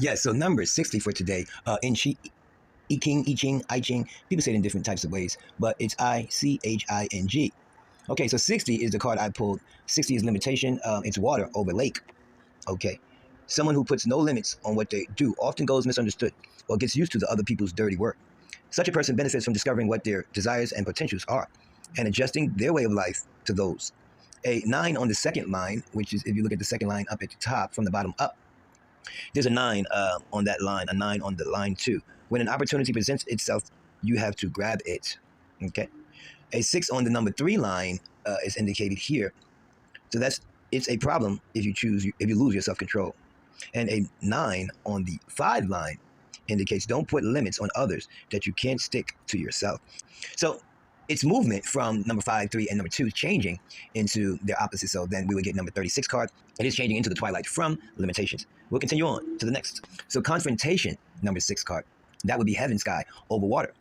Yeah, so number 60 for today. In Chi, I King, I Ching, I Ching. People say it in different types of ways, but it's ICHING. Okay, so 60 is the card I pulled. 60 is limitation. It's water over lake. Okay. Someone who puts no limits on what they do often goes misunderstood or gets used to the other people's dirty work. Such a person benefits from discovering what their desires and potentials are and adjusting their way of life to those. A 9 on the second line, which is if you look at the second line up at the top from the bottom up, there's a 9 on that line, a 9 on the line 2. When an opportunity presents itself, you have to grab it. Okay. A 6 on the number 3 line is indicated here. So it's a problem if you lose your self-control. And a 9 on the 5 line indicates don't put limits on others that you can't stick to yourself. So it's movement from number 5, 3, and number 2 changing into their opposite. So then we would get number 36 card. It is changing into the twilight from limitations. We'll continue on to the next. So confrontation, number 6 card. That would be heaven sky over water.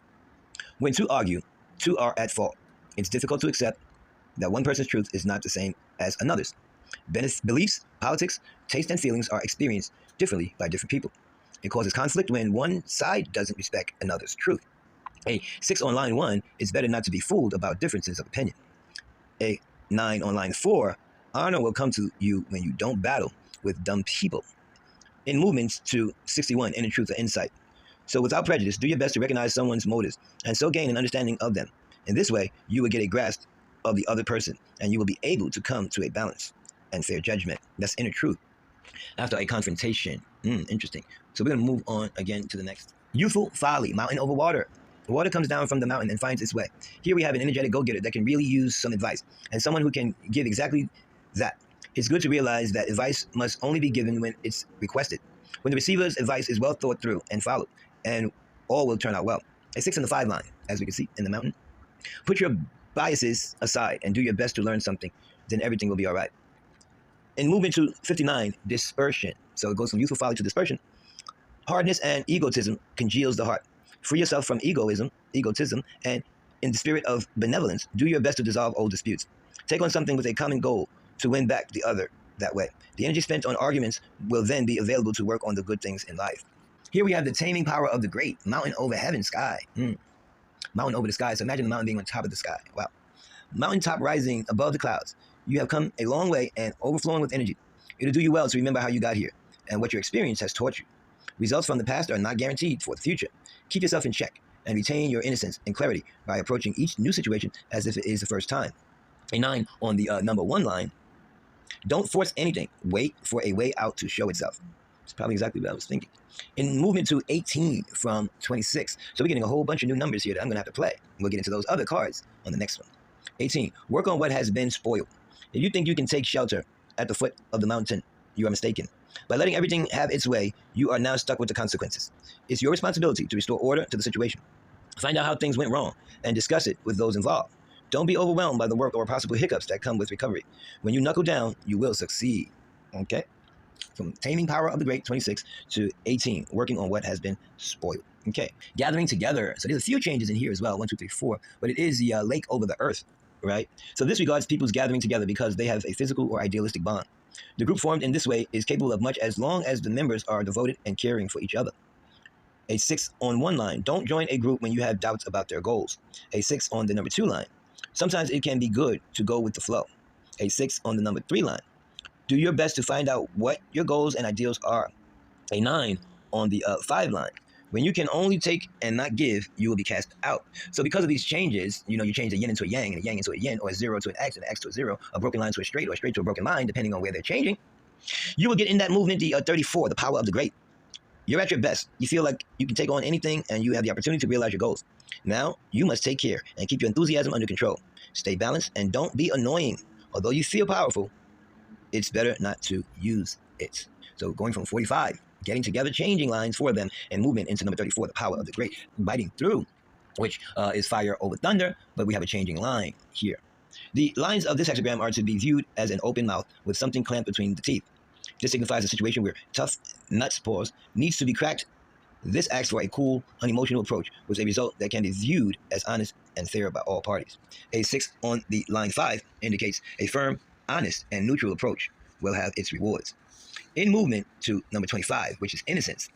When two argue, two are at fault. It's difficult to accept that one person's truth is not the same as another's. Beliefs, politics, taste, and feelings are experienced differently by different people. It causes conflict when one side doesn't respect another's truth. A 6 on line 1, it's better not to be fooled about differences of opinion. A 9 on line 4, honor will come to you when you don't battle with dumb people. In movements to 61, inner truth or insight. So without prejudice, do your best to recognize someone's motives and so gain an understanding of them. In this way, you will get a grasp of the other person and you will be able to come to a balance and fair judgment. That's inner truth. After a confrontation. Interesting. So we're going to move on again to the next. Youthful folly, mountain over water. The water comes down from the mountain and finds its way. Here we have an energetic go-getter that can really use some advice and someone who can give exactly that. It's good to realize that advice must only be given when it's requested. When the receiver's advice is well thought through and followed, and all will turn out well. A 6 on the 5 line, as we can see in the mountain. Put your biases aside and do your best to learn something, then everything will be all right. In movement to 59, dispersion. So it goes from youthful folly to dispersion. Hardness and egotism congeals the heart. Free yourself from egotism, and in the spirit of benevolence, do your best to dissolve old disputes. Take on something with a common goal to win back the other that way. The energy spent on arguments will then be available to work on the good things in life. Here we have the taming power of the great, mountain over heaven, sky. Mountain over the sky. So imagine the mountain being on top of the sky. Wow. Mountaintop rising above the clouds. You have come a long way and overflowing with energy. It'll do you well to remember how you got here and what your experience has taught you. Results from the past are not guaranteed for the future. Keep yourself in check and retain your innocence and clarity by approaching each new situation as if it is the first time. A 9 on the number 1 line. Don't force anything. Wait for a way out to show itself. It's probably exactly what I was thinking. In movement to 18 from 26. So we're getting a whole bunch of new numbers here that I'm going to have to play. We'll get into those other cards on the next one. 18. Work on what has been spoiled. If you think you can take shelter at the foot of the mountain, you are mistaken. By letting everything have its way, you are now stuck with the consequences. It's your responsibility to restore order to the situation. Find out how things went wrong and discuss it with those involved. Don't be overwhelmed by the work or possible hiccups that come with recovery. When you knuckle down, you will succeed. Okay? From taming power of the great, 26, to 18, working on what has been spoiled. Okay, gathering together. So there's a few changes in here as well, 1, 2, 3, 4, but it is the lake over the earth, right? So this regards people's gathering together because they have a physical or idealistic bond. The group formed in this way is capable of much as long as the members are devoted and caring for each other. A 6 on 1 line. Don't join a group when you have doubts about their goals. A 6 on the number 2 line. Sometimes it can be good to go with the flow. A 6 on the number 3 line. Do your best to find out what your goals and ideals are. A 9 on the 5 line. When you can only take and not give, you will be cast out. So because of these changes, you change a yin into a yang, and a yang into a yin, or a 0 to an x, and an x to a 0, a broken line to a straight, or a straight to a broken line, depending on where they're changing. You will get in that movement, the 34, the power of the great. You're at your best. You feel like you can take on anything, and you have the opportunity to realize your goals. Now, you must take care and keep your enthusiasm under control. Stay balanced and don't be annoying. Although you feel powerful, it's better not to use it. So going from 45, getting together, changing lines for them, and movement into number 34, the power of the great, biting through, which is fire over thunder, but we have a changing line here. The lines of this hexagram are to be viewed as an open mouth with something clamped between the teeth. This signifies a situation where tough nuts pause needs to be cracked. This asks for a cool, unemotional approach with a result that can be viewed as honest and fair by all parties. A 6 on the line 5 indicates a firm, honest, and neutral approach will have its rewards. In movement to number 25, which is innocence,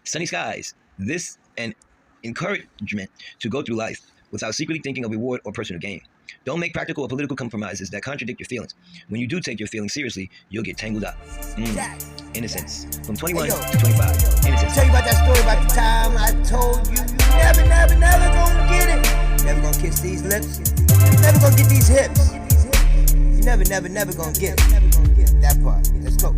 sunny skies. This and encouragement to go through life without secretly thinking of reward or personal gain. Don't make practical or political compromises that contradict your feelings. When you do take your feelings seriously, you'll get tangled up. Innocence. From 21 to 25. Innocence. Tell you about that story about the time I told you never gonna get it. Never gonna kiss these lips. Never gonna get these hips. You never gonna get it. That part. Let's go.